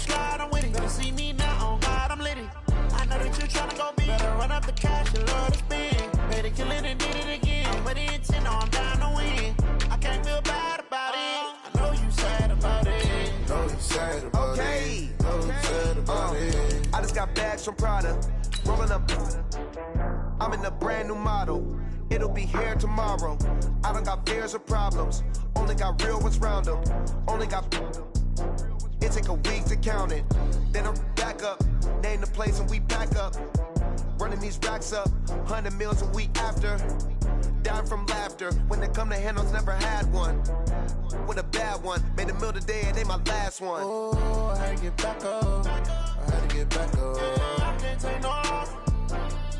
slide, I'm with it. Better see me now, on God, I'm litty. I know that you tryna go big. Better run up the cash, you love to spend. Better kill it and did it again. But intent, no, I'm down to win. I can't feel bad about it. I know you sad about it. Know you sad about it. Know you sad about it. I just got bags from Prada. Rolling up. I'm in a brand new model. It'll be here tomorrow. I don't got fears or problems. Only got real ones round them. Only got. It take a week to count it. Then I'm back up. Name the place and we back up. Running these racks up. 100 meals a week after. Dying from laughter. When it come to handles, never had one. With a bad one. Made a meal today, it ain't my last one. Oh, I had to get back up. I had to get back up. I can't take no loss.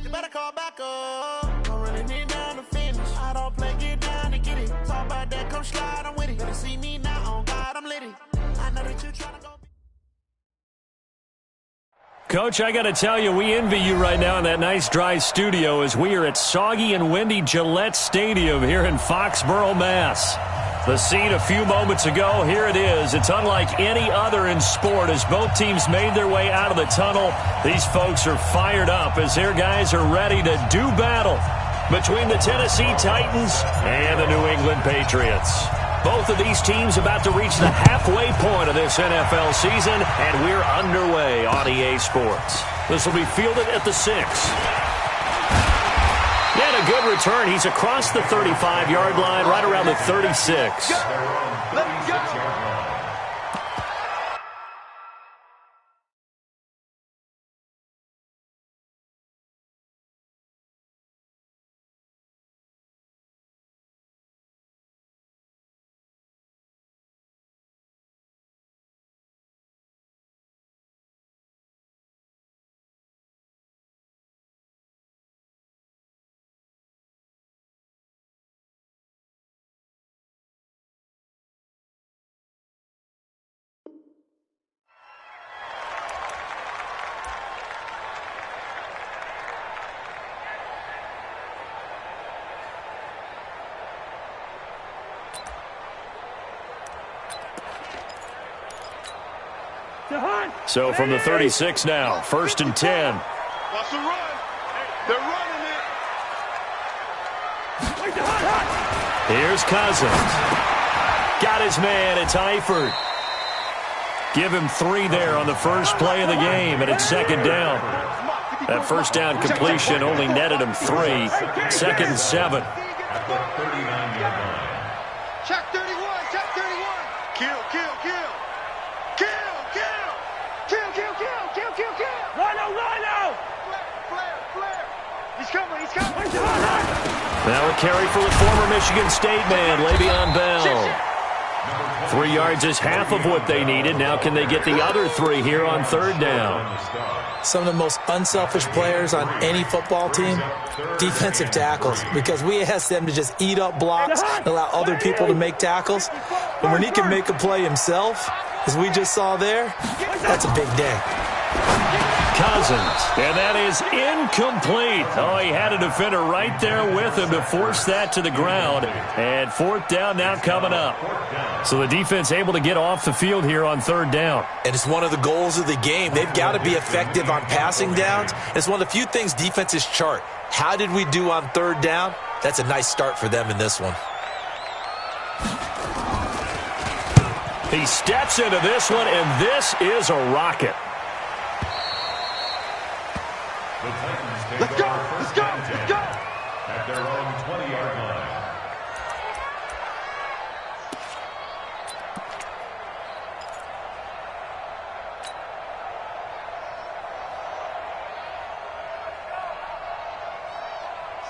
You better call back up. I'm running it down to finish. I don't play, get down to get it. Talk about that, come slide, I'm with it. Better see me now, on God, I'm litty. I know that you tryna go. Coach, I got to tell you, we envy you right now in that nice dry studio as we are at soggy and windy Gillette Stadium here in Foxborough, Mass. The scene a few moments ago, here it is. It's unlike any other in sport as both teams made their way out of the tunnel. These folks are fired up as their guys are ready to do battle between the Tennessee Titans and the New England Patriots. Both of these teams about to reach the halfway point of this NFL season, and we're underway on EA Sports. This will be fielded at the 6. And a good return. He's across the 35-yard line, right around the 36. Let's go. So from the 36 now, 1st and 10. Watch the run. They're running it. Here's Cousins. Got his man. It's Eifert. Give him 3 there on the first play of the game, and it's 2nd down. That first down completion only netted him 3. 2nd and 7. Check 31. Check 31. Kill, kill, kill. Kill, kill. Kill, kill, kill. Kill, kill, kill. Rhino, Rhino. Flare. He's coming. Now a carry for the former Michigan State man, Le'Veon Bell. 3 yards is half of what they needed. Now can they get the other 3 here on 3rd down? Some of the most unselfish players on any football team, defensive tackles, because we ask them to just eat up blocks and allow other people to make tackles. And when he can make a play himself, as we just saw there, that's a big day. Cousins, and that is incomplete. Oh, he had a defender right there with him to force that to the ground. And 4th down now coming up. So the defense able to get off the field here on 3rd down. And it's one of the goals of the game. They've got to be effective on passing downs. It's one of the few things defenses chart. How did we do on 3rd down? That's a nice start for them in this one. He steps into this one, and this is a rocket. Let's go. Let's go. Let's go. At their own 20-yard line.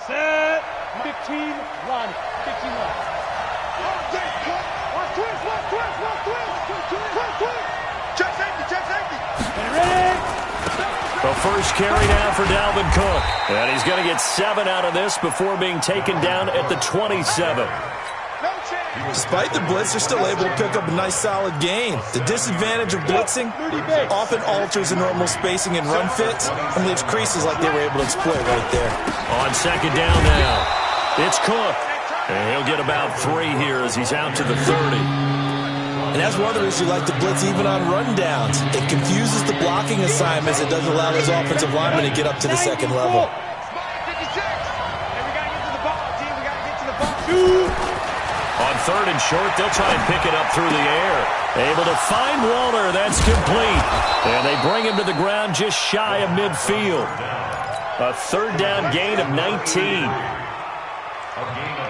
Set. 15, run. 15, run. Check safety. Ready? The first carry down for Dalvin Cook. And he's going to get 7 out of this before being taken down at the 27. Despite the blitz, they're still able to pick up a nice solid gain. The disadvantage of blitzing often alters the normal spacing and run fits and leaves creases like they were able to exploit right there. On 2nd down now, it's Cook. And he'll get about 3 here as he's out to the 30. And that's one of the reasons you like to blitz even on rundowns. It confuses the blocking assignments. It doesn't allow those offensive linemen to get up to the second level. On 3rd and short, they'll try and pick it up through the air. Able to find Walter. That's complete. And they bring him to the ground just shy of midfield. A 3rd down gain of 19.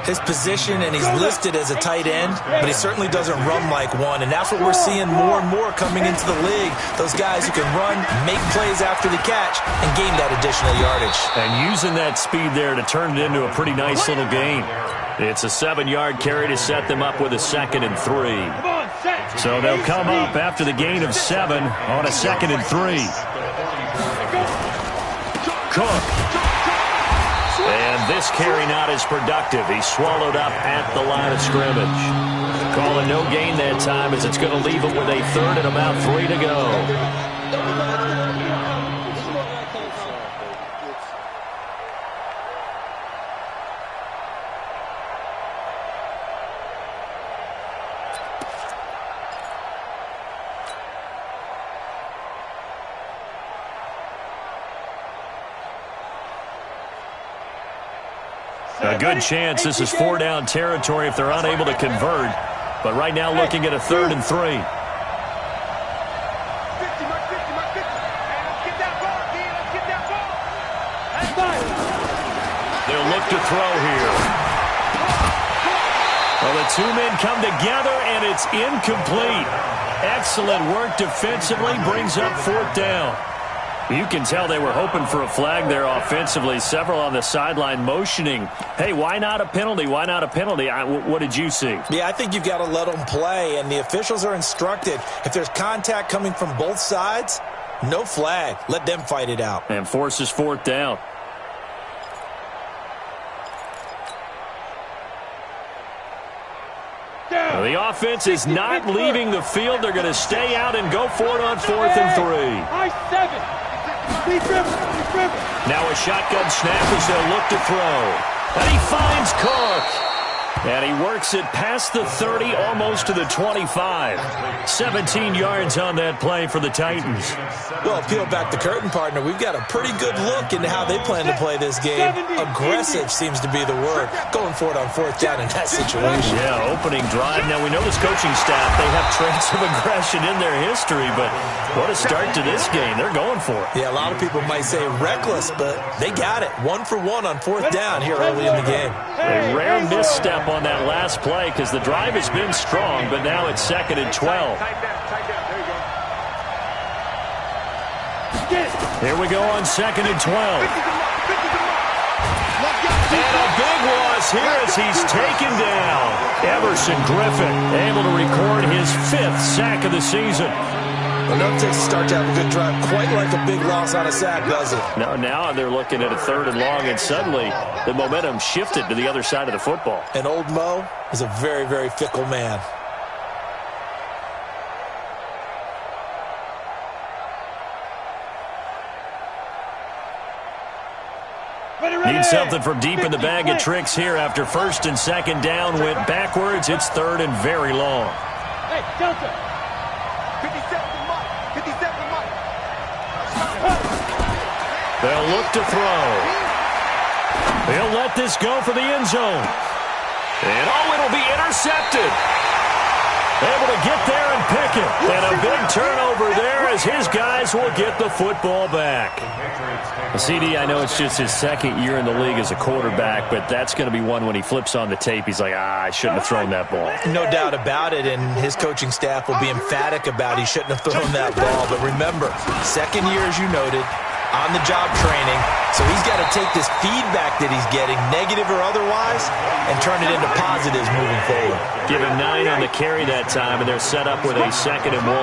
His position, and he's listed as a tight end, but he certainly doesn't run like one, and that's what we're seeing more and more coming into the league. Those guys who can run, make plays after the catch, and gain that additional yardage. And using that speed there to turn it into a pretty nice little gain. It's a 7-yard carry to set them up with a 2nd and 3. So they'll come up after the gain of 7 on a 2nd and 3. Cook. And this carry not as productive. He's swallowed up at the line of scrimmage. Calling no gain that time as it's going to leave him with a 3rd and about 3 to go. A good chance this is 4-down territory if they're unable to convert. But right now looking at a 3rd and 3. They'll look to throw here. Well, the two men come together, and it's incomplete. Excellent work defensively, brings up 4th down. You can tell they were hoping for a flag there offensively. Several on the sideline motioning, hey, why not a penalty? Why not a penalty? What did you see? Yeah, I think you've got to let them play, and the officials are instructed. If there's contact coming from both sides, no flag. Let them fight it out. And forces 4th down. Well, the offense is not leaving the field. They're going to stay out and go for it on 4th and 3. Now a shotgun snap as they'll look to throw. And he finds Cook. And he works it past the 30, almost to the 25. 17 yards on that play for the Titans. Well, peel back the curtain, partner. We've got a pretty good look into how they plan to play this game. Aggressive seems to be the word. Going for it on 4th down in that situation. Yeah, opening drive. Now, we know this coaching staff, they have traits of aggression in their history, but what a start to this game. They're going for it. Yeah, a lot of people might say reckless, but they got it. 1 for 1 on 4th down here early in the game. A rare misstep on that last play because the drive has been strong, but now it's 2nd and 12. Here we go on 2nd and 12. And a big loss here as he's taken down. Everson Griffin able to record his 5th sack of the season. Enough takes to start to have a good drive, quite like a big loss on a sack, does it? No, now they're looking at a 3rd and long, and suddenly the momentum shifted to the other side of the football. And old Mo is a very, very fickle man. Need something from deep in the bag of tricks here after 1st and 2nd down went backwards. It's 3rd and very long. Hey, Delta. 57 They'll look to throw. They'll let this go for the end zone. And, it'll be intercepted. Able to get there and pick it. And a big turnover there as his guys will get the football back. CD, I know it's just his 2nd year in the league as a quarterback, but that's going to be one when he flips on the tape. He's like, I shouldn't have thrown that ball. No doubt about it, and his coaching staff will be emphatic about he shouldn't have thrown that ball. But remember, 2nd year, as you noted, on-the-job training, so he's got to take this feedback that he's getting, negative or otherwise, and turn it into positives moving forward. Give him 9 on the carry that time, and they're set up with a 2nd and 1.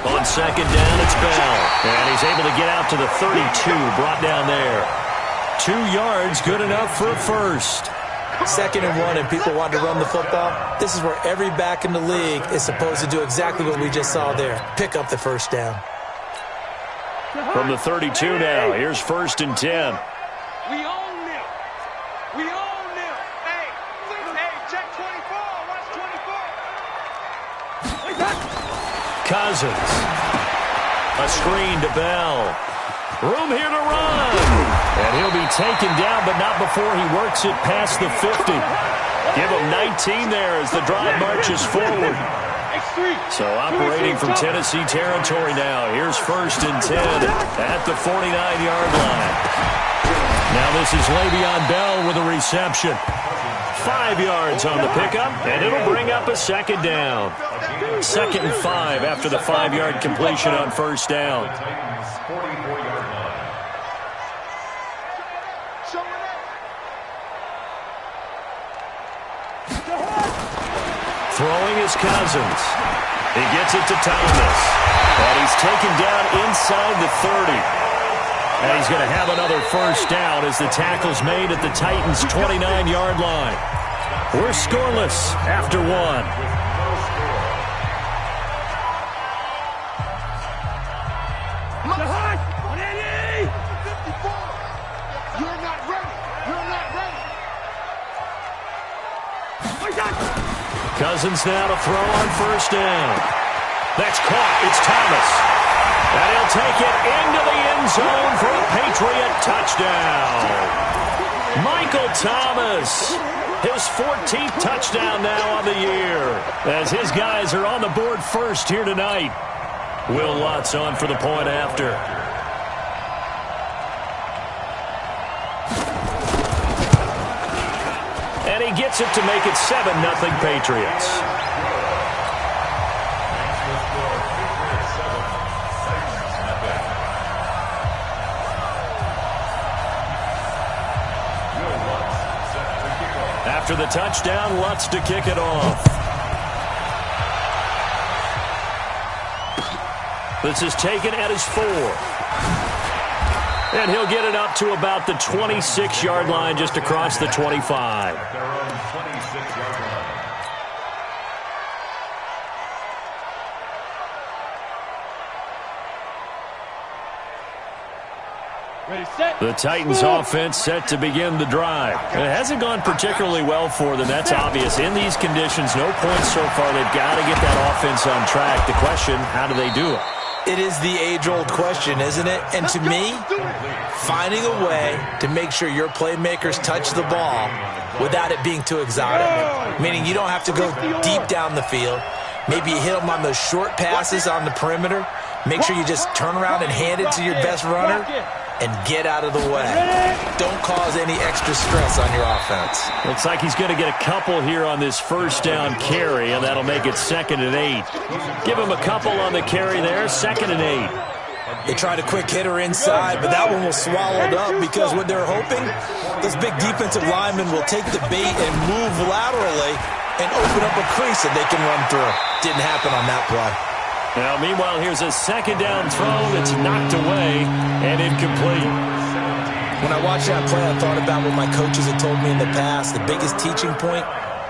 On 2nd down, it's Bell, and he's able to get out to the 32, brought down there. 2 yards, good enough for a 1st. 2nd and 1 and people want to run the football. This is where every back in the league is supposed to do exactly what we just saw there. Pick up the 1st down. From the 32 now, here's 1st and 10. We own them. Cousins. A screen to Bell. Room here to run. And he'll be taken down, but not before he works it past the 50. Give him 19 there as the drive marches forward. So operating from Tennessee territory now. Here's 1st and 10 at the 49-yard line. Now this is Le'Veon Bell with a reception. 5 yards on the pickup, and it'll bring up a 2nd down. 2nd and 5 after the 5-yard completion on 1st down. Throwing is Cousins. He gets it to Thomas. And he's taken down inside the 30. And he's going to have another 1st down as the tackle's made at the Titans' 29-yard line. We're scoreless after 1. Cousins now to throw on 1st down. That's caught. It's Thomas. And he'll take it into the end zone for a Patriot touchdown. Michael Thomas, his 14th touchdown now on the year, as his guys are on the board first here tonight. Will Lutz on for the point after. And he gets it to make it 7-0 Patriots. After the touchdown, Lutz to kick it off. This is taken at his 4. And he'll get it up to about the 26-yard line, just across the 25. Their own 26-yard line. Ready, set. The Titans offense set to begin the drive. It hasn't gone particularly well for them. That's obvious. In these conditions, no points so far. They've got to get that offense on track. The question, how do they do it? It is the age-old question, isn't it? And to me, finding a way to make sure your playmakers touch the ball without it being too exotic. Meaning you don't have to go deep down the field. Maybe you hit them on those short passes on the perimeter. Make sure you just turn around and hand it to your best runner and get out of the way. Don't cause any extra stress on your offense. Looks like he's going to get a couple here on this 1st down carry, and that'll make it 2nd and 8. Give him a couple on the carry there, 2nd and 8. They tried a quick hitter inside, but that one was swallowed up because what they're hoping, this big defensive lineman will take the bait and move laterally and open up a crease that they can run through. Didn't happen on that play. Now, meanwhile, here's a 2nd down throw that's knocked away and incomplete. When I watched that play, I thought about what my coaches had told me in the past. The biggest teaching point,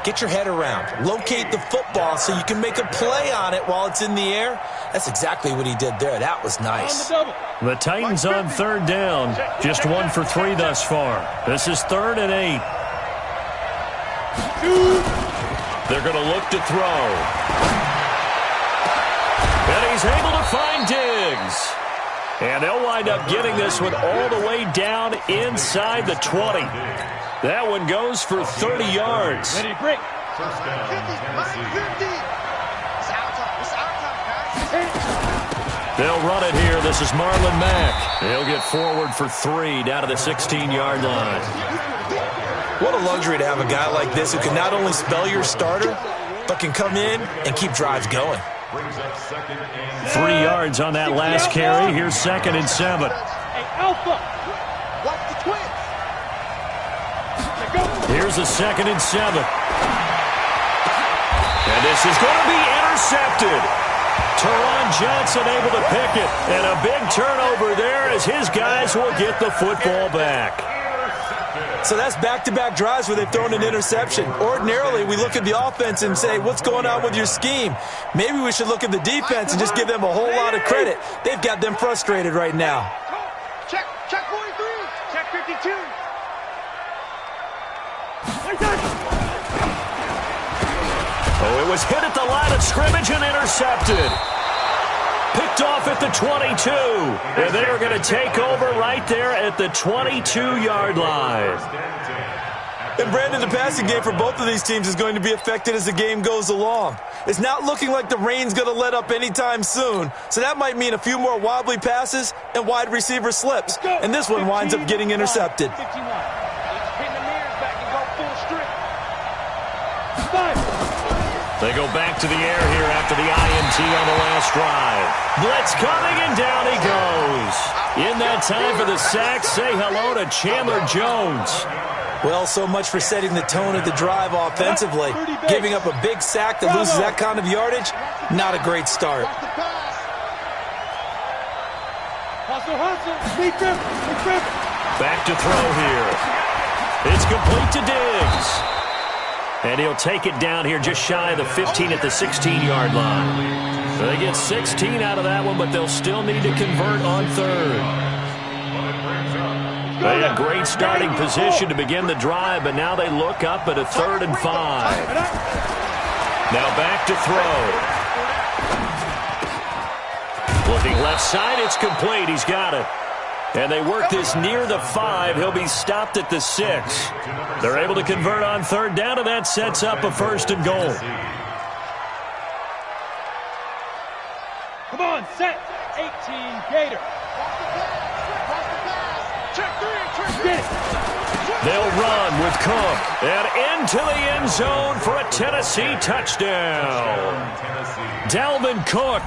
get your head around. Locate the football so you can make a play on it while it's in the air. That's exactly what he did there. That was nice. The Titans on 3rd down. Just 1 for 3 thus far. This is 3rd and 8. They're going to look to throw. And he's able to find Diggs. And they'll wind up getting this one all the way down inside the 20. That one goes for 30 yards. Ready, break. 1st down, Tennessee. They'll run it here. This is Marlon Mack. He'll get forward for 3 down to the 16-yard line. What a luxury to have a guy like this who can not only spell your starter, but can come in and keep drives going. 3 yards on that last carry. Here's 2nd and 7. Hey, Alpha. Watch the twins. Here's a 2nd and 7. And this is going to be intercepted. Teron Johnson able to pick it. And a big turnover there as his guys will get the football back. So that's back-to-back drives where they've thrown an interception. Ordinarily, we look at the offense and say, what's going on with your scheme? Maybe we should look at the defense and just give them a whole lot of credit. They've got them frustrated right now. Check 43. Check 52. Oh, it was hit at the line of scrimmage and intercepted. Picked off at the 22. And they are going to take over right there at the 22-yard line. And Brandon, the passing game for both of these teams is going to be affected as the game goes along. It's not looking like the rain's going to let up anytime soon, so that might mean a few more wobbly passes and wide receiver slips. And this one winds up getting intercepted. They go back to the air here after the INT on the last drive. Blitz coming, and down he goes. In that time for the sack, say hello to Chandler Jones. Well, so much for setting the tone of the drive offensively. Giving up a big sack that loses that kind of yardage, not a great start. Back to throw here. It's complete to Diggs. And he'll take it down here just shy of the 15 at the 16-yard line. They get 16 out of that one, but they'll still need to convert on third. They had great starting position to begin the drive, but now they look up at a 3rd and 5. Now back to throw. Looking left side, it's complete. He's got it. And they work this near the 5. He'll be stopped at the 6. They're able to convert on third down, and that sets up a 1st and goal. Come on, set. 18, Gator. They'll run with Cook and into the end zone for a Tennessee touchdown. Dalvin Cook,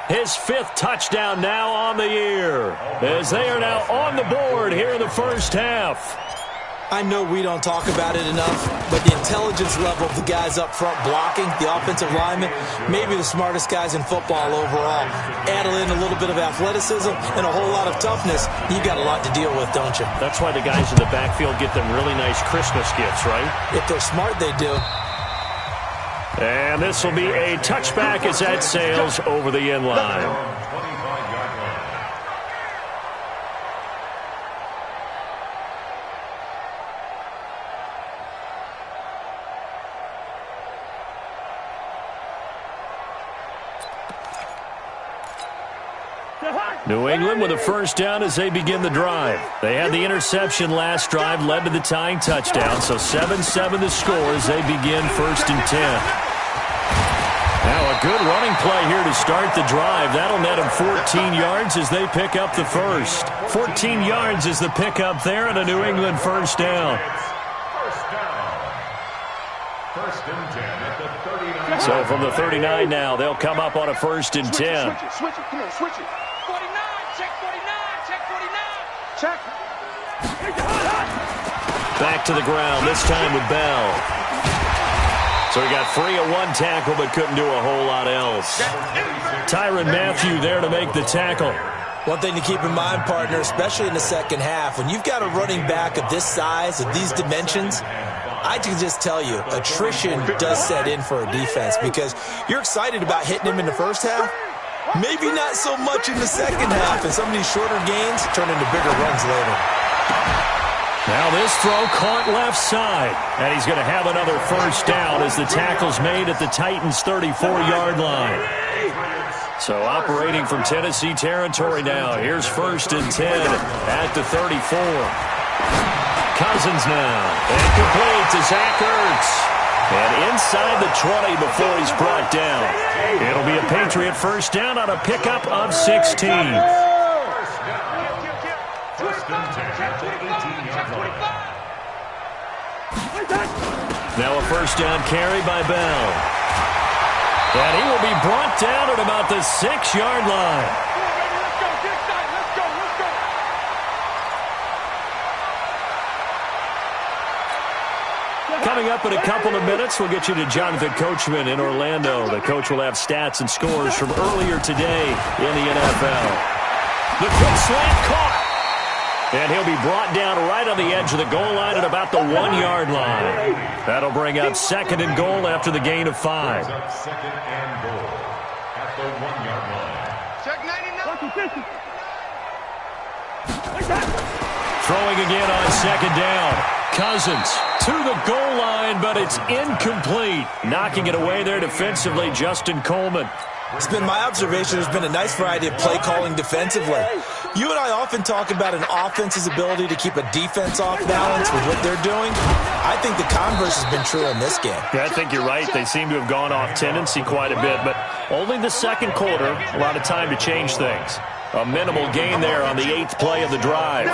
his 5th touchdown now on the year, as they are now on the board here in the first half. I know we don't talk about it enough, but the intelligence level of the guys up front blocking, the offensive linemen, maybe the smartest guys in football overall. Add in a little bit of athleticism and a whole lot of toughness, you got a lot to deal with, don't you? That's why the guys in the backfield get them really nice Christmas gifts, right? If they're smart, they do. And this will be a touchback as that sails over the end line. New England with a 1st down as they begin the drive. They had the interception last drive, led to the tying touchdown, so 7-7 the score as they begin 1st and 10. Now a good running play here to start the drive. That'll net them 14 yards as they pick up the 1st. 14 yards is the pickup there and a New England 1st down. So from the 39 now, they'll come up on a 1st and 10. Switch it, come on, switch it. 49, check 49, check 49. Check. Back to the ground, this time with Bell. So he got free of 1 tackle, but couldn't do a whole lot else. Tyrann Mathieu there to make the tackle. One thing to keep in mind, partner, especially in the second half, when you've got a running back of this size, of these dimensions, I can just tell you, attrition does set in for a defense because you're excited about hitting him in the first half. Maybe not so much in the second half, and some of these shorter gains turn into bigger runs later. Now this throw caught left side, and he's going to have another 1st down as the tackle's made at the Titans' 34-yard line. So operating from Tennessee territory now. Here's 1st and 10 at the 34. Cousins now, and complete to Zach Ertz. And inside the 20 before he's brought down. It'll be a Patriot 1st down on a pickup of 16. Now a 1st down carry by Bell. And he will be brought down at about the 6-yard line. Coming up in a couple of minutes, we'll get you to Jonathan Coachman in Orlando. The coach will have stats and scores from earlier today in the NFL. The quick slant caught. And he'll be brought down right on the edge of the goal line at about the 1-yard line. That'll bring up 2nd and goal after the gain of 5. 2nd and goal at the 1-yard line. Check 99. Throwing again on 2nd down. Cousins to the goal line, but it's incomplete. Knocking it away there defensively, Justin Coleman. It's been my observation there's been a nice variety of play calling defensively. You and I often talk about an offense's ability to keep a defense off balance with what they're doing. I think the converse has been true in this game. Yeah, I think you're right. They seem to have gone off tendency quite a bit, but only the second quarter, a lot of time to change things. A minimal gain there on the 8th play of the drive.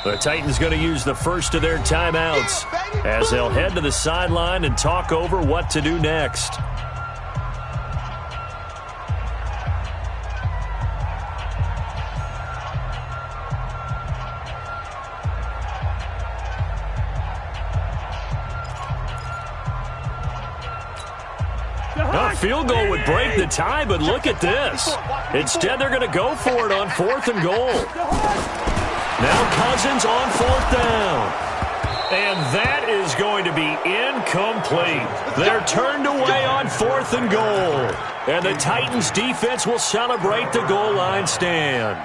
The Titans going to use the first of their timeouts as they'll head to the sideline and talk over what to do next. A field goal would break the tie, but look at this. Instead, they're going to go for it on 4th and goal. Now Cousins on 4th down. And that is going to be incomplete. They're turned away on 4th and goal. And the Titans defense will celebrate the goal line stand.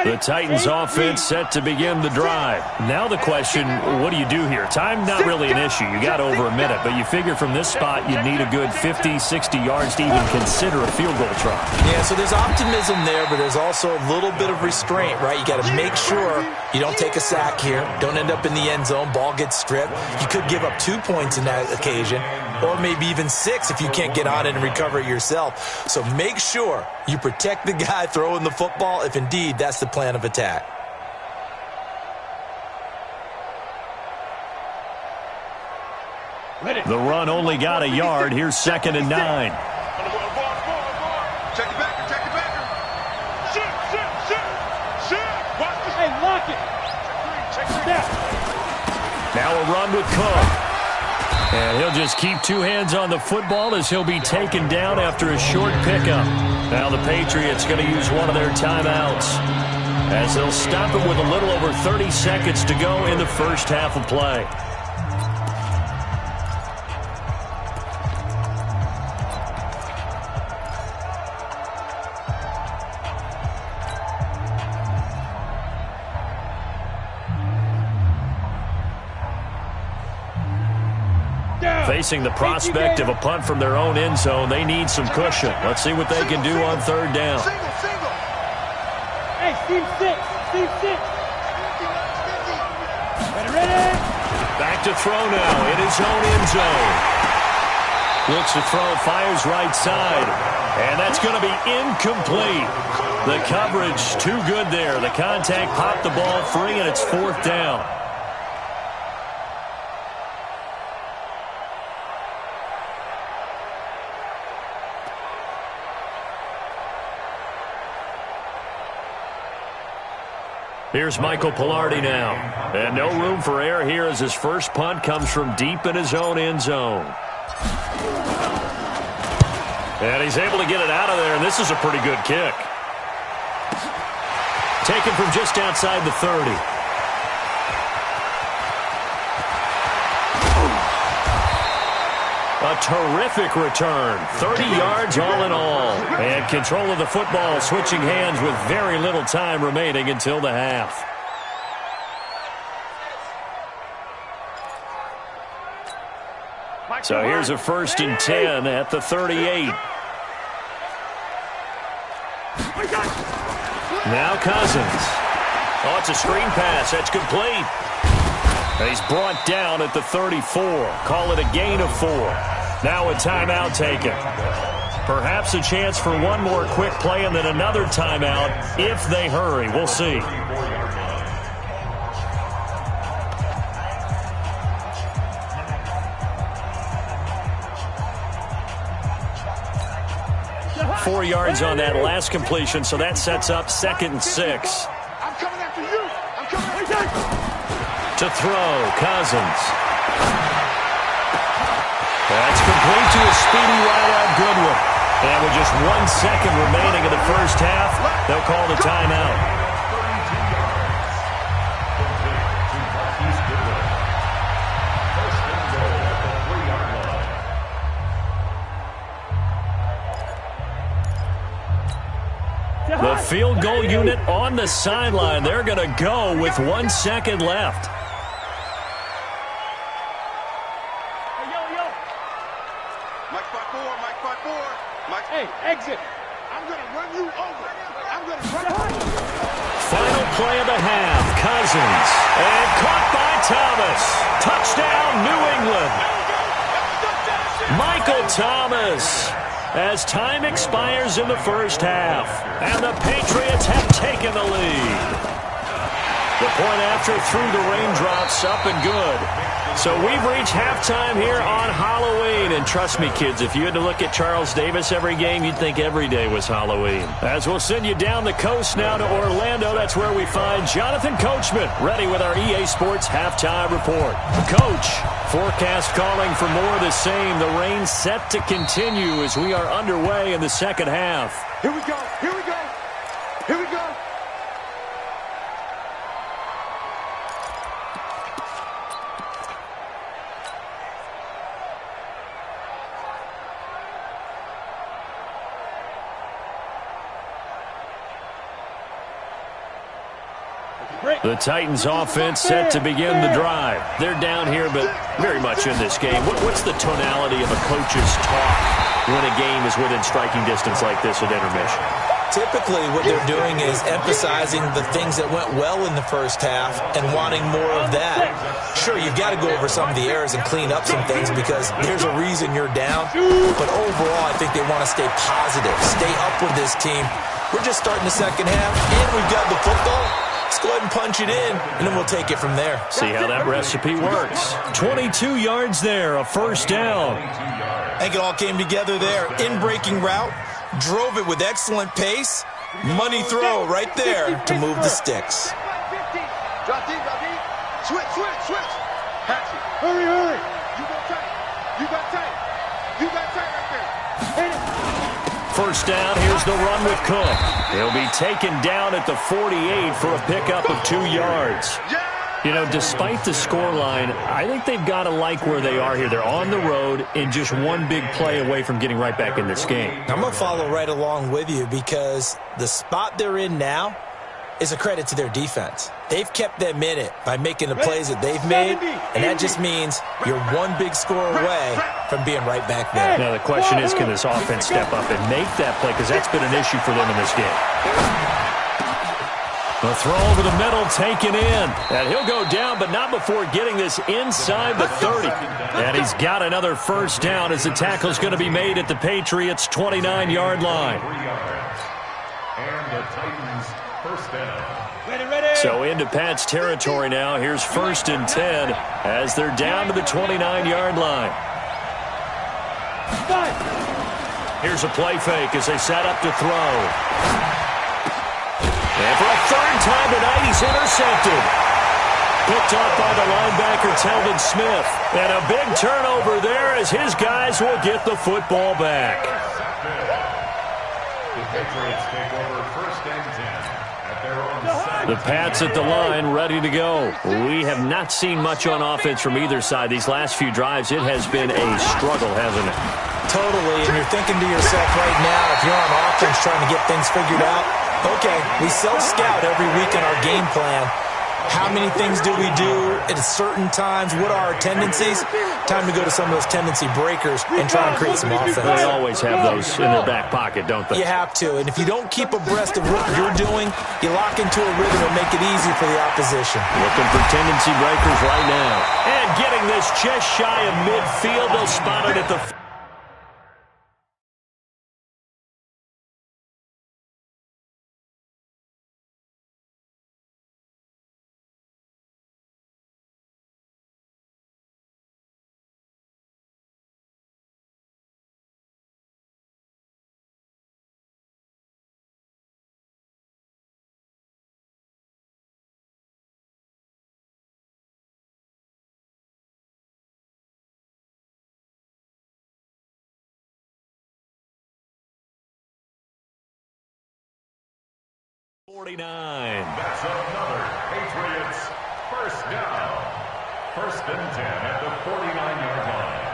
The Titans offense set to begin the drive. Now the question, what do you do here? Time not really an issue. You got over a minute, but you figure from this spot you'd need a good 50, 60 yards to even consider a field goal try. Yeah, so there's optimism there, but there's also a little bit of restraint, right? You got to make sure you don't take a sack here. Don't end up in the end zone. Ball gets stripped. You could give up 2 points in that occasion, or maybe even 6 if you can't get on it and recover it yourself. So make sure you protect the guy throwing the football if indeed that's the plan of attack. The run only got a yard. Here's 2nd and 9. Check the backer, check the backer. Shit. Watch this. Hey, lock it. Check. Now a run with Cook. And he'll just keep 2 hands on the football as he'll be taken down after a short pickup. Now the Patriots going to use one of their timeouts as they'll stop it with a little over 30 seconds to go in the first half of play. Facing the prospect of a punt from their own end zone, they need some cushion. Let's see what they can do on 3rd down. Hey, Steve 6. Ready. Back to throw now in his own end zone. Looks to throw, fires right side. And that's going to be incomplete. The coverage too good there. The contact popped the ball free, and it's 4th down. Here's Michael Pilardi now. And no room for error here as his first punt comes from deep in his own end zone. And he's able to get it out of there, and this is a pretty good kick. Taken from just outside the 30. A terrific return. 30 yards all in all. And control of the football switching hands with very little time remaining until the half. So here's a 1st and 10 at the 38. Now Cousins. Oh, it's a screen pass. That's complete. He's brought down at the 34. Call it a gain of 4. Now a timeout taken. Perhaps a chance for one more quick play and then another timeout if they hurry. We'll see. Four yards on that last completion, so that sets up 2nd and 6. I'm coming after you. I'm coming after you. To throw, Cousins. That's complete to a speedy wide-out Goodwin. And with just 1 second remaining in the first half, they'll call the timeout. field goal unit on the sideline. They're going to go with 1 second left. Mike 5-4, Mike 5-4. Mike. Hey, exit. I'm going to run you over. I'm going to run you over. Final play of the half. Cousins. And caught by Thomas. Touchdown, New England. Michael Thomas. As time expires in the first half. And the Patriots have taken the lead. The point after through the raindrops, up and good. So we've reached halftime here on Halloween. And trust me, kids, if you had to look at Charles Davis every game, you'd think every day was Halloween. As we'll send you down the coast now to Orlando, that's where we find Jonathan Coachman, ready with our EA Sports halftime report. Coach, forecast calling for more of the same. The rain set to continue as we are underway in the second half. Here we go. Here we go. Here we go. The Titans offense set to begin the drive. They're down here, but very much in this game. What's the tonality of a coach's talk when a game is within striking distance like this at intermission? Typically, what they're doing is emphasizing the things that went well in the first half and wanting more of that. Sure, you've got to go over some of the errors and clean up some things because there's a reason you're down. But overall, I think they want to stay positive, stay up with this team. We're just starting the second half, and we've got the football. Let's go ahead and punch it in, and then we'll take it from there. See how that recipe works. 22 yards there, a first down. I think it all came together there. In-breaking route, drove it with excellent pace. Money throw right there to move the sticks. Drop deep, drop deep. Switch, switch, switch. Patch it. Hurry, hurry. You got tight. You got tight. You got tight right there. Hit it. First down, here's the run with Cook. He'll be taken down at the 48 for a pickup of 2 yards. You know, despite the scoreline, I think they've got to like where they are here. They're on the road and just one big play away from getting right back in this game. I'm going to follow right along with you because the spot they're in now is a credit to their defense. They've kept them in it by making the plays that they've made, and that just means you're one big score away from being right back there. Now, the question is, can this offense step up and make that play? Because that's been an issue for them in this game. The throw over the middle taken in. And he'll go down, but not before getting this inside the 30. And he's got another first down as the tackle's going to be made at the Patriots' 29-yard line. And the Titans first down. So into Pat's territory now. Here's 1st and 10 as they're down to the 29-yard line. Here's a play fake as they set up to throw. And for a third time tonight, he's intercepted. Picked off by the linebacker, Telvin Smith. And a big turnover there as his guys will get the football back. The Patriots take over 1st and 10 at their own side. The Pats at the line, ready to go. We have not seen much on offense from either side. These last few drives, it has been a struggle, hasn't it? Totally, and you're thinking to yourself right now, if you're on offense trying to get things figured out, okay, we self-scout every week in our game plan. How many things do we do at certain times? What are our tendencies? Time to go to some of those tendency breakers and try and create some offense. They always have those in their back pocket, don't they? You have to, and if you don't keep abreast of what you're doing, you lock into a rhythm and make it easy for the opposition. Looking for tendency breakers right now. And getting this just shy of midfield. They'll spot it at the... That's another Patriots first down. 1st and 10 at the 49-yard line.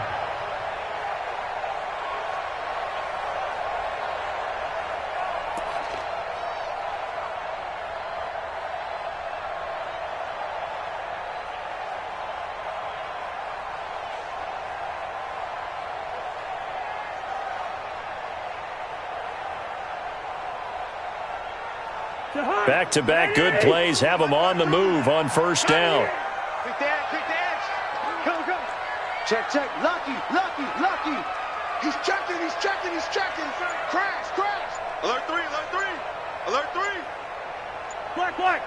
Back-to-back good plays have him on the move on first down. Quick dance. Come. Check. Lucky. He's checking. Crash. Alert 3. Black.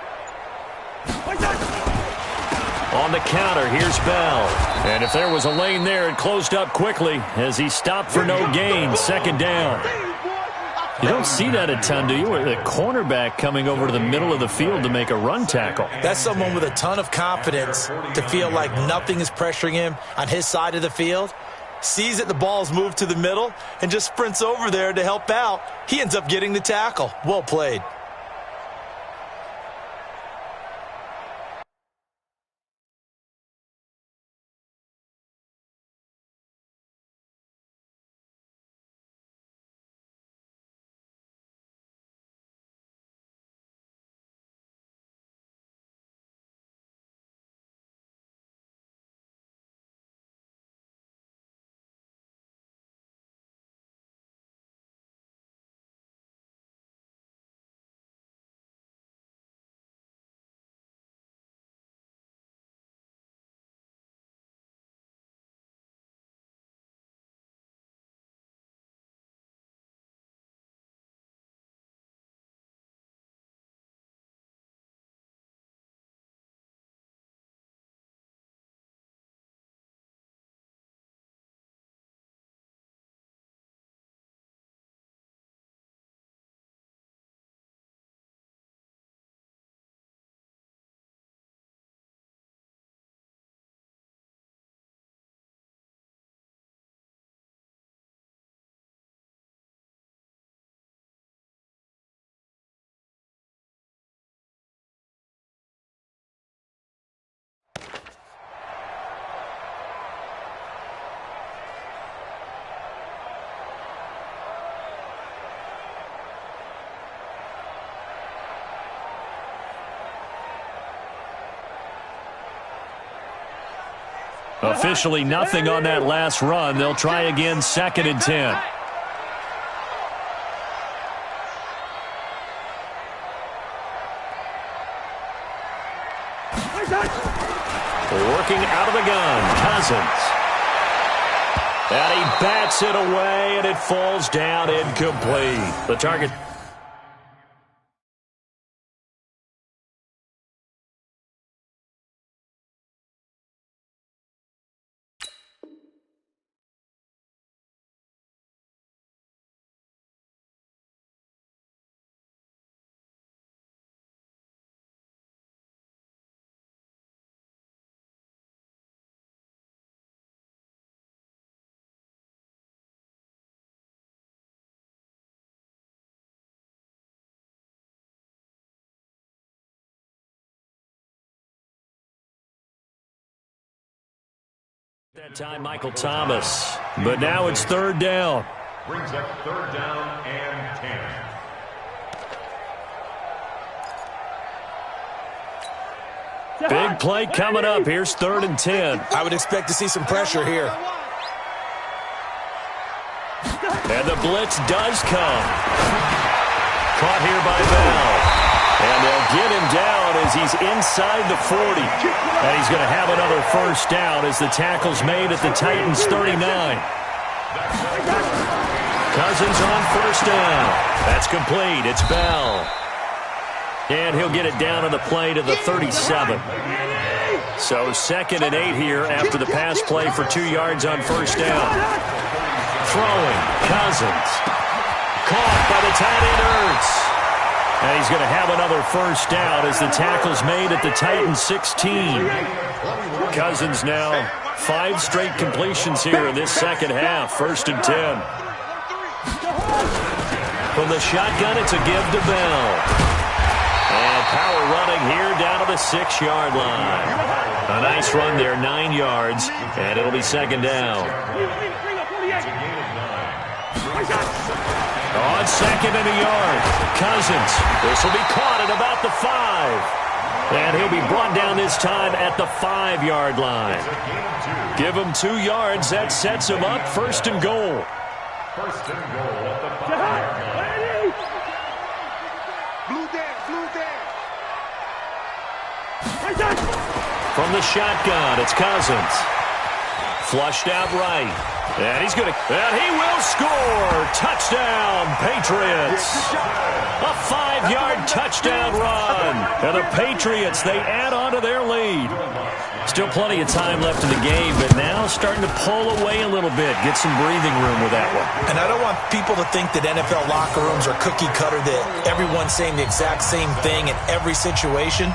On the counter, here's Bell. And if there was a lane there, it closed up quickly as he stopped for no gain. Second down. You don't see that a ton, do you? The cornerback coming over to the middle of the field to make a run tackle. That's someone with a ton of confidence to feel like nothing is pressuring him on his side of the field. Sees that the ball's moved to the middle and just sprints over there to help out. He ends up getting the tackle. Well played. Officially nothing on that last run. They'll try again, 2nd and 10. Working out of the gun, Cousins. And he bats it away, and it falls down incomplete. The target. That time, Michael Thomas. But now it's 3rd down. Brings up 3rd down and 10. Big play coming up. Here's 3rd and 10. I would expect to see some pressure here. And the blitz does come. Caught here by Bell. And they'll get him down as he's inside the 40. And he's going to have another first down as the tackle's made at the Titans' 39. Cousins on first down. That's complete. It's Bell. And he'll get it down on the play to the 37. So 2nd and 8 here after the pass play for 2 yards on first down. Throwing. Cousins. Caught by the tight end, Ertz. And he's going to have another first down as the tackle's made at the Titans' 16. Cousins now 5 straight completions here in this second half. 1st and 10. From the shotgun, it's a give to Bell. And power running here down to the 6-yard line. A nice run there, 9 yards, and it'll be 2nd down. On 2nd and a yard, Cousins. This will be caught at about the 5. And he'll be brought down this time at the 5-yard line. Give him 2 yards. That sets him up. 1st and goal. 1st and goal at the 5-yard line. Blue dance. From the shotgun, it's Cousins. Flushed out right. And he's going to, and he will score. Touchdown, Patriots. A 5-yard touchdown run. And the Patriots, they add on to their lead. Still plenty of time left in the game, but now starting to pull away a little bit. Get some breathing room with that one. And I don't want people to think that NFL locker rooms are cookie cutter, that everyone's saying the exact same thing in every situation.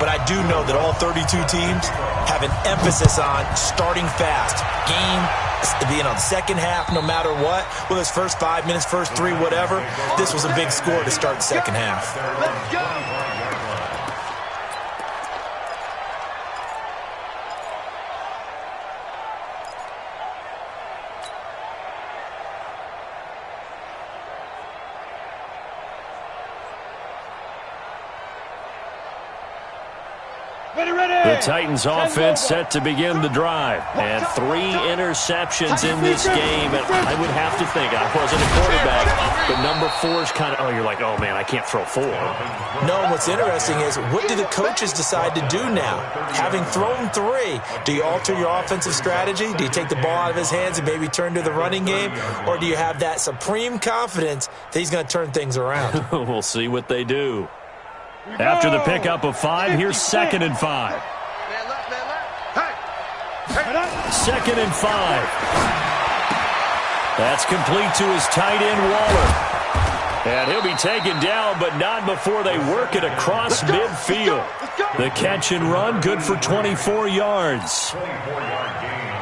But I do know that all 32 teams have an emphasis on starting fast. Game, the second half, no matter what, whether it's first 5 minutes, first 3, whatever. This was a big score to start the second half. Let's go. The Titans offense set to begin the drive. And 3 interceptions in this game. And I would have to think, I wasn't a quarterback, but number 4 is kind of, oh, you're like, oh, man, I can't throw 4. No, what's interesting is, what do the coaches decide to do now? Having thrown 3, do you alter your offensive strategy? Do you take the ball out of his hands and maybe turn to the running game? Or do you have that supreme confidence that he's going to turn things around? We'll see what they do. After the pickup of 5, here's 2nd and 5. Second and 5. That's complete to his tight end, Waller. And he'll be taken down, but not before they work it across midfield. The catch and run, good for 24 yards.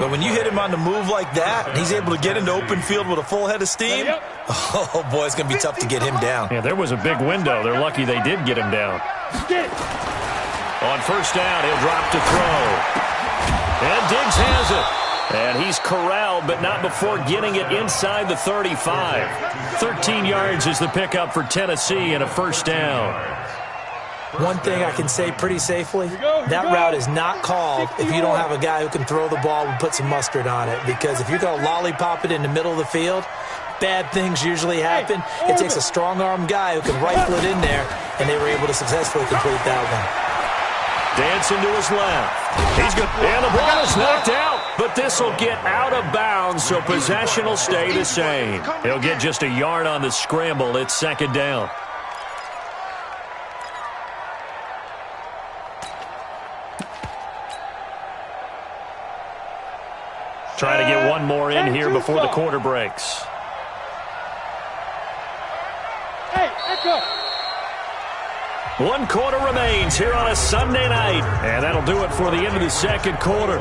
But when you hit him on the move like that, and he's able to get into open field with a full head of steam, oh, boy, it's going to be tough to get him down. Yeah, there was a big window. They're lucky they did get him down. On first down, he'll drop to throw. And Diggs has it. And he's corralled, but not before getting it inside the 35. 13 yards is the pickup for Tennessee and a first down. One thing I can say pretty safely, that route is not called if you don't have a guy who can throw the ball and put some mustard on it. Because if you're going to lollipop it in the middle of the field, bad things usually happen. It takes a strong-arm guy who can rifle it in there, and they were able to successfully complete that one. Dancing to his left. He's good. And the ball is knocked out, but this will get out of bounds, so possession will stay the same. He'll get just a yard on the scramble. It's 2nd down. Trying to get one more in here before the quarter breaks. Hey, let's go. 1 quarter remains here on a Sunday night. And that'll do it for the end of the second quarter.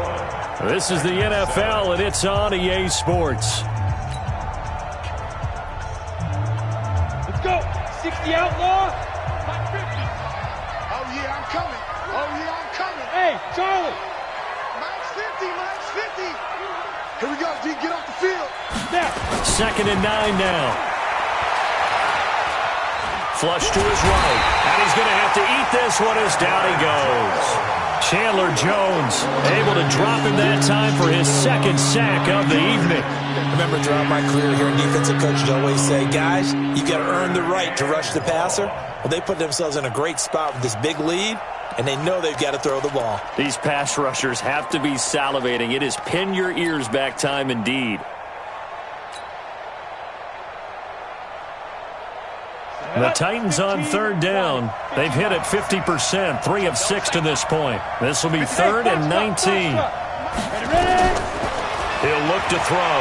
This is the NFL, and it's on EA Sports. Let's go. 60 outlaw. 50. Oh, yeah, I'm coming. Oh, yeah, I'm coming. Hey, Charlie. Max 50, Max 50. Here we go, D. Get off the field. Snap. 2nd and 9 now. Flush to his right. And he's going to have to eat this one as down he goes. Chandler Jones able to drop him that time for his 2nd sack of the evening. I remember throughout my career here in defensive coaches always say, guys, you've got to earn the right to rush the passer. Well, they put themselves in a great spot with this big lead, and they know they've got to throw the ball. These pass rushers have to be salivating. It is pin your ears back time indeed. The Titans on 3rd down. They've hit it 50%, 3 of 6 to this point. This will be 3rd and 19. He'll look to throw.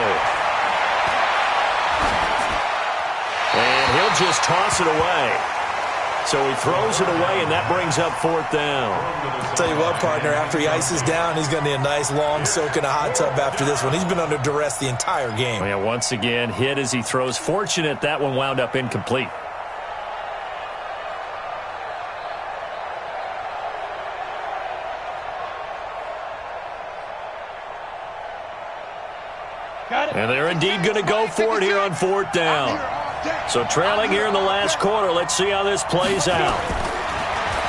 And he'll just toss it away. So he throws it away, and that brings up 4th down. I'll tell you what, partner, after he ices down, he's going to need a nice long soak in a hot tub after this one. He's been under duress the entire game. Yeah, once again, hit as he throws. Fortunate that one wound up incomplete. And they're indeed going to go for it here on 4th down. So trailing here in the last quarter. Let's see how this plays out.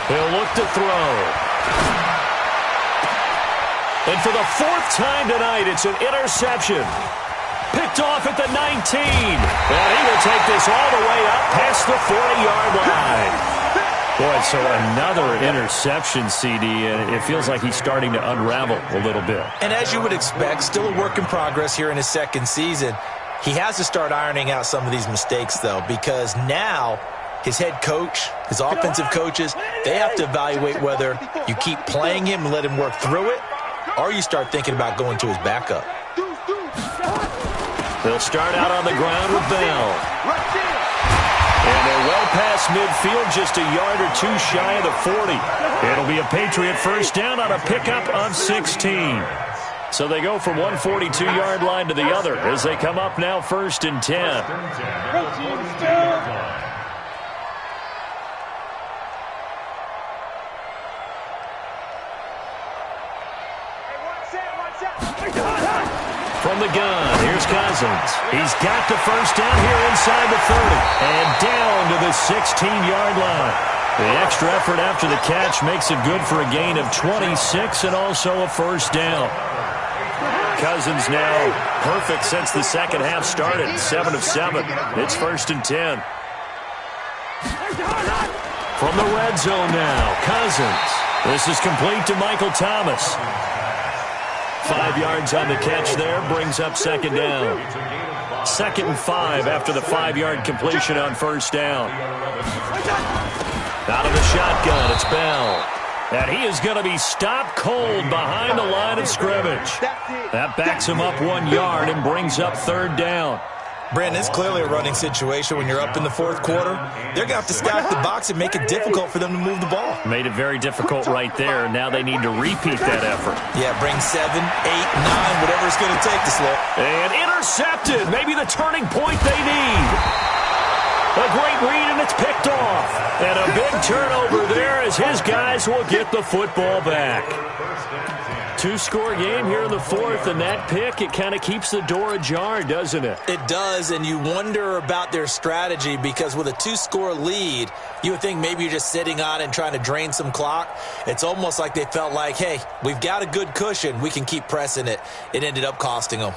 He'll look to throw. And for the 4th time tonight, it's an interception. Picked off at the 19. And he will take this all the way up past the 40-yard line. Boy, so another interception, CD, and it feels like he's starting to unravel a little bit. And as you would expect, still a work in progress here in his second season. He has to start ironing out some of these mistakes, though, because now his head coach, his offensive coaches, they have to evaluate whether you keep playing him and let him work through it, or you start thinking about going to his backup. They'll start out on the ground with Bell. And they're well past midfield, just a yard or two shy of the 40. It'll be a Patriot first down on a pickup of 16. So they go from one 42-yard line to the other as they come up now 1st and 10. From the gun, here's Cousins. He's got the first down here inside the 30. And down to the 16-yard line. The extra effort after the catch makes it good for a gain of 26 and also a first down. Cousins now perfect since the second half started. 7 of 7. It's 1st and 10. From the red zone now, Cousins. This is complete to Michael Thomas. 5 yards on the catch there, brings up second down. 2nd and 5 after the 5-yard completion on first down. Out of the shotgun, it's Bell. And he is going to be stopped cold behind the line of scrimmage. That backs him up 1 yard and brings up third down. Brandon, it's clearly a running situation when you're up in the fourth quarter. They're going to have to stack the box and make it difficult for them to move the ball. Made it very difficult right there. Now they need to repeat that effort. Yeah, bring 7, 8, 9, whatever it's going to take to slow. And intercepted. Maybe the turning point they need. A great read, and it's picked off. And a big turnover there as his guys will get the football back. 2-score game here in the fourth, and that pick, it kind of keeps the door ajar, doesn't it? It does, and you wonder about their strategy because with a 2-score lead, you would think maybe you're just sitting on it and trying to drain some clock. It's almost like they felt like, hey, we've got a good cushion. We can keep pressing it. It ended up costing them.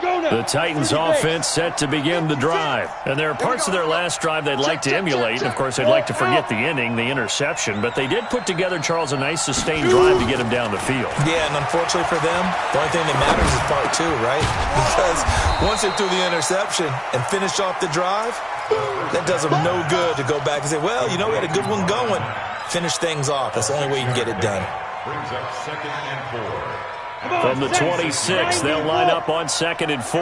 The Titans offense set to begin the drive. And there are parts of their last drive they'd like to emulate. Of course, they'd like to forget the ending, the interception. But they did put together, Charles, a nice sustained drive to get him down the field. Yeah, and unfortunately for them, the only thing that matters is part 2, right? Because once they threw the interception and finished off the drive, that does them no good to go back and say, well, you know, we had a good one going. Finish things off. That's the only way you can get it done. Brings up 2nd and 4. From the 26, they'll line up on 2nd and 4.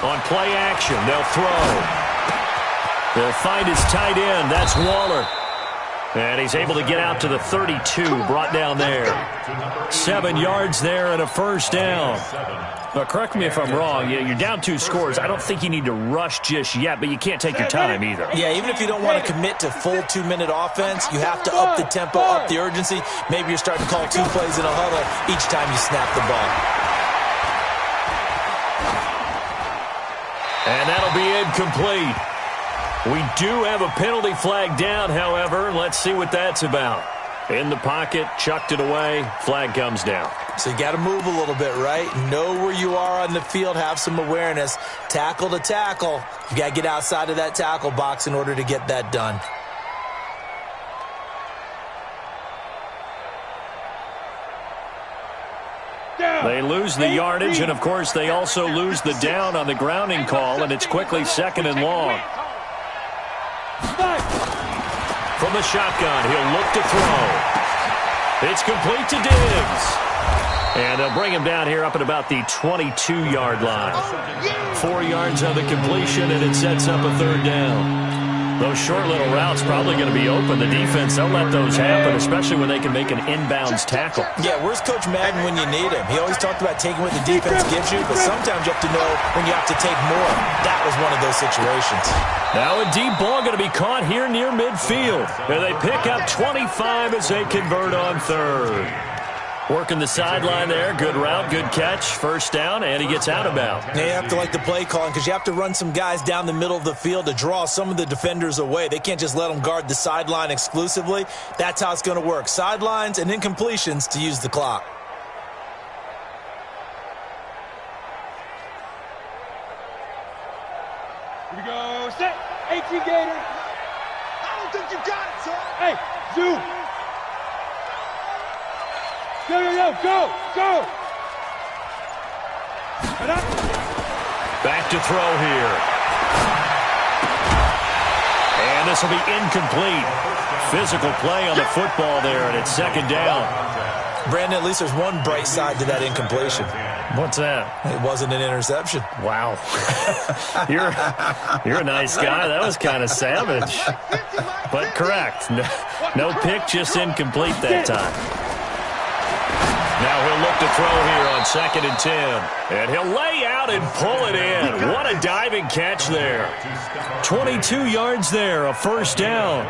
On play action, they'll throw. They'll find his tight end. That's Waller. And he's able to get out to the 32, brought down there. 7 yards there and a first down. Now, correct me if I'm wrong. You're down 2 scores. I don't think you need to rush just yet, but you can't take your time either. Yeah, even if you don't want to commit to full 2-minute offense, you have to up the tempo, up the urgency. Maybe you're starting to call 2 plays in a huddle each time you snap the ball. And that'll be incomplete. We do have a penalty flag down, however. Let's see what that's about. In the pocket, chucked it away, flag comes down. So you got to move a little bit, right? Know where you are on the field, have some awareness. Tackle to tackle. You got to get outside of that tackle box in order to get that done. They lose the yardage, and of course they also lose the down on the grounding call, and it's quickly 2nd and long. From the shotgun, he'll look to throw. It's complete to Diggs. And they'll bring him down here up at about the 22-yard line. 4 yards on the completion, and it sets up a 3rd down. Those short little routes probably going to be open. The defense, they'll let those happen, especially when they can make an inbounds tackle. Yeah, where's Coach Madden when you need him? He always talked about taking what the defense gives you, but sometimes you have to know when you have to take more. That was one of those situations. Now a deep ball going to be caught here near midfield. And they pick up 25 as they convert on 3rd. Working the sideline there. Good route, good catch. First down, and he gets out of bounds. Now you have to like the play calling because you have to run some guys down the middle of the field to draw some of the defenders away. They can't just let them guard the sideline exclusively. That's how it's going to work. Sidelines and incompletions to use the clock. set. 18 Gator. I don't think you got it, son. Hey, zoom. Go. Back to throw here. And this will be incomplete. Physical play on the football there, and it's second down. Brandon, at least there's one bright side to that incompletion. What's that? It wasn't an interception. Wow. You're a nice guy. That was kind of savage. But correct. No pick, just incomplete that time. Now he'll look to throw here on 2nd and 10. And he'll lay out and pull it in. What a diving catch there. 22 yards there, a first down.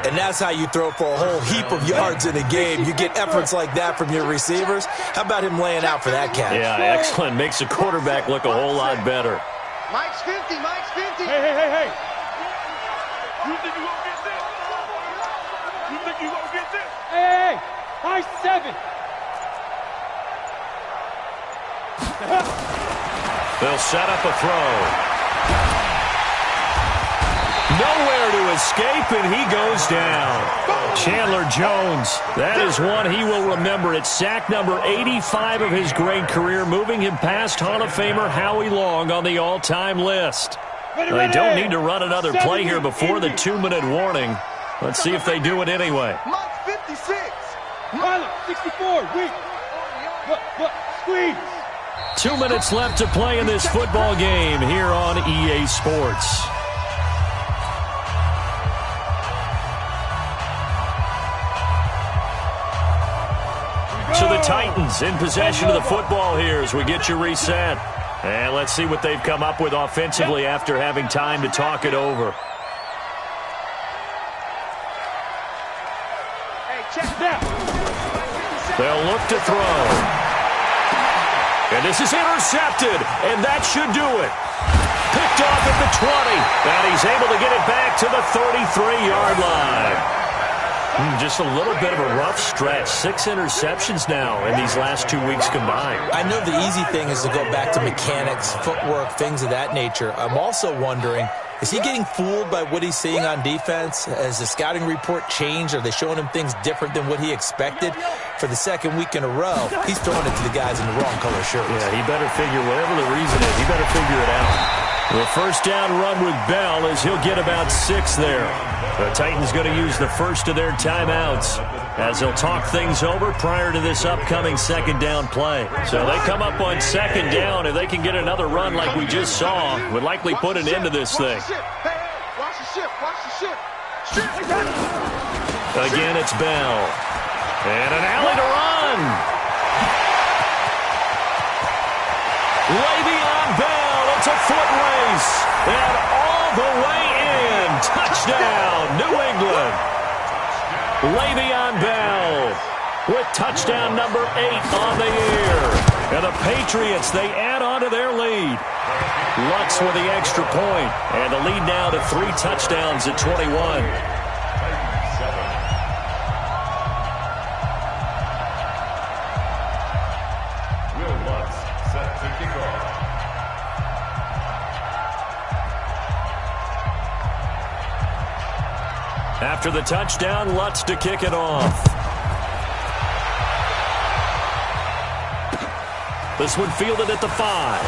And that's how you throw for a whole heap of yards in a game. You get efforts like that from your receivers. How about him laying out for that catch? Yeah, excellent. Makes the quarterback look a whole lot better. Mike's 50. Hey. You think you gonna get this? You think you gonna get this? Hey, high 7. They'll set up a throw. Nowhere to escape, and he goes down. Chandler Jones, that is one he will remember. It's sack number 85 of his great career, moving him past Hall of Famer Howie Long on the all-time list. They don't need to run another play here before the 2-minute warning. Let's see if they do it anyway. Mike's 56. Tyler, 64. Weak. Look, squeeze. 2 minutes left to play in this football game here on EA Sports. So the Titans in possession of the football here as we get you reset. And let's see what they've come up with offensively after having time to talk it over. Hey, check that. They'll look to throw. And this is intercepted, and that should do it. Picked off at the 20, and he's able to get it back to the 33-yard line. Just a little bit of a rough stretch. 6 interceptions now in these last 2 weeks combined. I know the easy thing is to go back to mechanics, footwork, things of that nature. I'm also wondering, is he getting fooled by what he's seeing on defense? Has the scouting report changed? Are they showing him things different than what he expected? For the second week in a row, he's throwing it to the guys in the wrong color shirts. Yeah, he better figure, whatever the reason is, he better figure it out. The first down run with Bell as he'll get about 6 there. The Titans going to use the first of their timeouts as they'll talk things over prior to this upcoming second down play. So they come up on second down. If they can get another run like we just saw, would likely put an end to this thing. Watch the ship. Again, it's Bell. And an alley to run. Le'Veon Bell. It's a foot race. And all the way in. Touchdown, New England. Le'Veon Bell with touchdown number 8 on the year. And the Patriots, they add on to their lead. Lutz with the extra point. And the lead now to 3 touchdowns at 21. After the touchdown, Lutz to kick it off. This one fielded at the 5.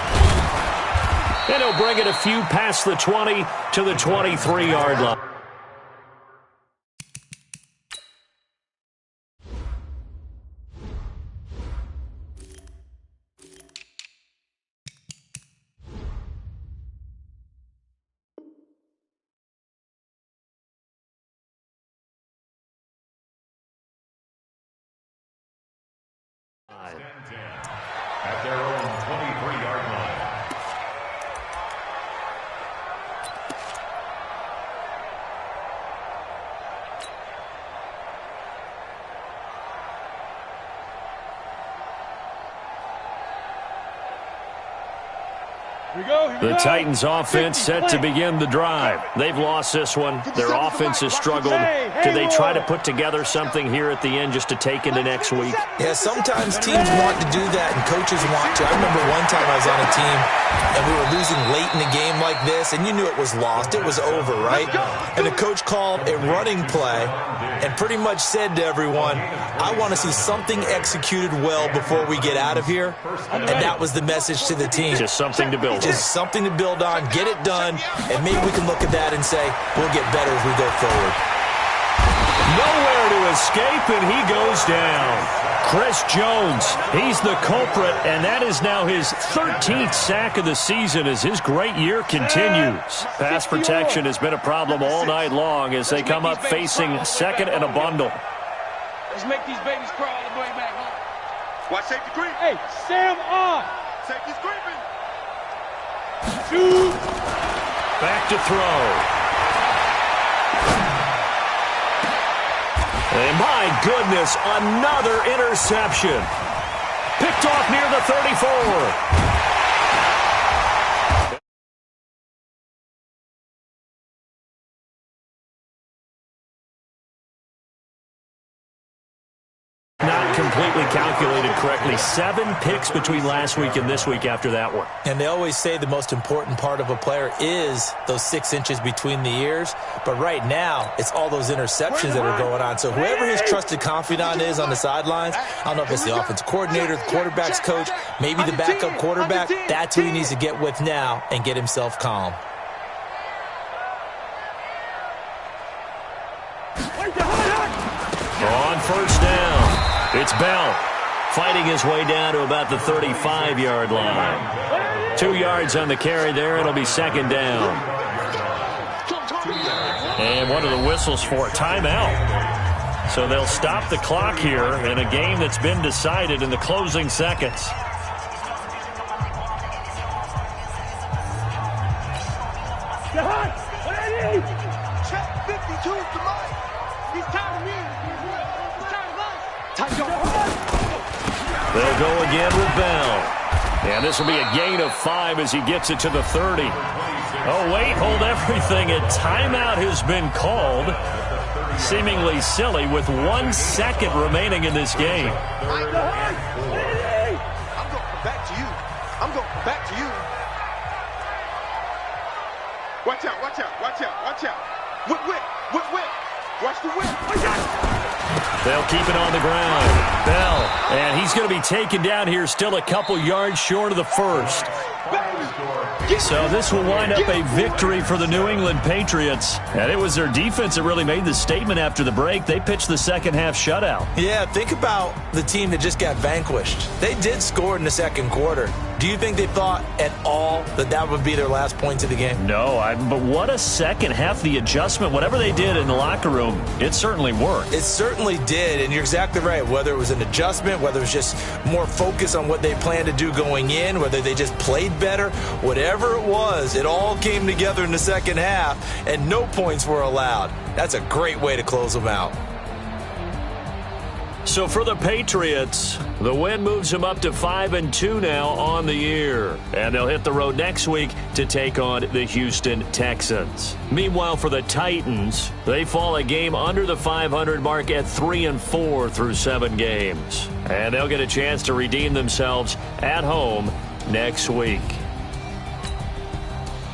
And he'll bring it a few past the 20 to the 23-yard line. At their own 23-yard line. The Titans offense set to begin the drive. They've lost this one. Their offense has struggled. Do they try to put together something here at the end just to take into next week? Yeah, sometimes teams want to do that and coaches want to. I remember one time I was on a team and we were losing late in a game like this, and you knew it was lost. It was over, right? And the coach called a running play and pretty much said to everyone, I want to see something executed well before we get out of here. And that was the message to the team. Just something to build on. Just something to build on, get it done, and maybe we can look at that and say, we'll get better as we go forward. Nowhere to escape, and he goes down. Chris Jones, he's the culprit, and that is now his 13th sack of the season as his great year continues. Pass protection has been a problem all night long as they come up facing second and a bundle. Let's make these babies crawl all the way back home. Watch safety creep. Hey, Sam on. Safety's creeping. Shoot. Back to throw. And my goodness, another interception. Picked off near the 34. Not completely calculated correctly. 7 picks between last week and this week after that one. And they always say the most important part of a player is those 6 inches between the ears. But right now, it's all those interceptions that are going on. So whoever his trusted confidant is on the sidelines, I don't know if it's the offensive coordinator, the quarterback's coach, maybe the backup quarterback, that's who he needs to get with now and get himself calm. On first down, it's Bell fighting his way down to about the 35-yard line. 2 yards on the carry there. It'll be second down. And one of the whistles for a timeout. So they'll stop the clock here in a game that's been decided in the closing seconds. Check 52 to Mike. He's tired of me. He's tired of us. They'll go again with Bell. And this will be a gain of 5 as he gets it to the 30. Oh, wait, hold everything. A timeout has been called. Seemingly silly with 1 second remaining in this game. I'm going back to you. I'm going back to you. Watch out, watch out, watch out, watch out. Whip, whip, whip, whip. Watch the whip. They'll keep it on the ground. Bell, and he's going to be taken down here still a couple yards short of the first. So this will wind up a victory for the New England Patriots. And it was their defense that really made the statement after the break. They pitched the second half shutout. Yeah, think about the team that just got vanquished. They did score in the second quarter. Do you think they thought at all that that would be their last points of the game? No, but what a second half. The adjustment, whatever they did in the locker room, it certainly worked. It certainly did, and you're exactly right. Whether it was an adjustment, whether it was just more focus on what they planned to do going in, whether they just played better, whatever it was, it all came together in the second half, and no points were allowed. That's a great way to close them out. So for the Patriots, the win moves them up to 5-2 now on the year. And they'll hit the road next week to take on the Houston Texans. Meanwhile, for the Titans, they fall a game under the 500 mark at 3-4 through 7 games. And they'll get a chance to redeem themselves at home next week.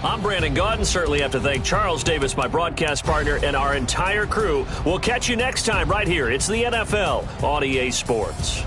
I'm Brandon Gaudin. Certainly have to thank Charles Davis, my broadcast partner, and our entire crew. We'll catch you next time right here. It's the NFL on EA Sports.